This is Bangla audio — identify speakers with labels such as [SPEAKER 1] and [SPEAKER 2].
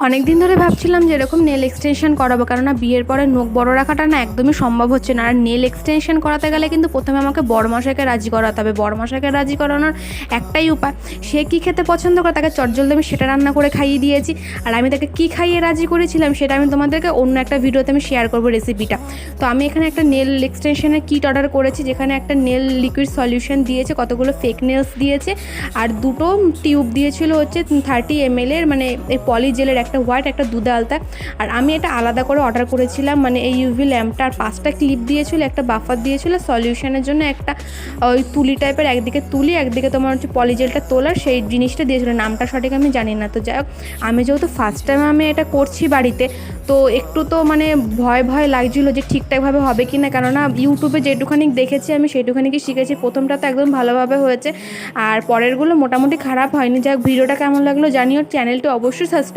[SPEAKER 1] অনেক দিন ধরে ভাবছিলাম যে এরকম নেল এক্সটেনশন করাবো, কেননা বিয়ের পরে নখ বড় রাখাটা না একদমই সম্ভব হচ্ছে না। আর নেল এক্সটেনশন করাতে গেলে কিন্তু প্রথমে আমাকে বড়মশাইকে রাজি করাতে হবে। বড়মশাইকে রাজি করানোর একটাই উপায়, সে কী খেতে পছন্দ করে তাকে চটজলদি আমি সেটা রান্না করে খাইয়ে দিয়েছি। আর আমি তাকে কী খাইয়ে রাজি করেছিলাম সেটা আমি তোমাদেরকে অন্য একটা ভিডিওতে আমি শেয়ার করবো রেসিপিটা। তো আমি এখানে একটা নেল এক্সটেনশনের কিট অর্ডার করেছি, যেখানে একটা নেল লিকুইড সলিউশন দিয়েছে, কতগুলো ফেক নেলস দিয়েছে, আর দুটো টিউব দিয়েছিল হচ্ছে 30 ml এর, মানে এই পলি জেলের, একটা হোয়াইট একটা দুধে আলতা। আর আমি এটা আলাদা করে অর্ডার করেছিলাম, মানে এই ইউভি ল্যাম্পটা। আর 5টা ক্লিপ দিয়েছিল, একটা বাফার দিয়েছিল, সলিউশনের জন্য একটা ওই তুলি টাইপের, একদিকে তুলি একদিকে তোমার হচ্ছে পলিজেলটা তোলার সেই জিনিসটা দিয়েছিল, নামটা সঠিক আমি জানি না। তো যাই হোক, আমি যেহেতু ফার্স্ট টাইম আমি এটা করছি বাড়িতে, তো একটু তো মানে ভয় ভয় লাগছিলো যে ঠিকঠাকভাবে হবে কি না, কেননা ইউটিউবে যেটুখানি দেখেছি আমি সেইটুখানি কি শিখেছি। প্রথমটা তো একদম ভালোভাবে হয়েছে, আর পরেরগুলো মোটামুটি খারাপ হয়নি। যাই হোক, ভিডিওটা কেমন লাগলো জানিও, চ্যানেলটা অবশ্যই সাবস্ক্রাইব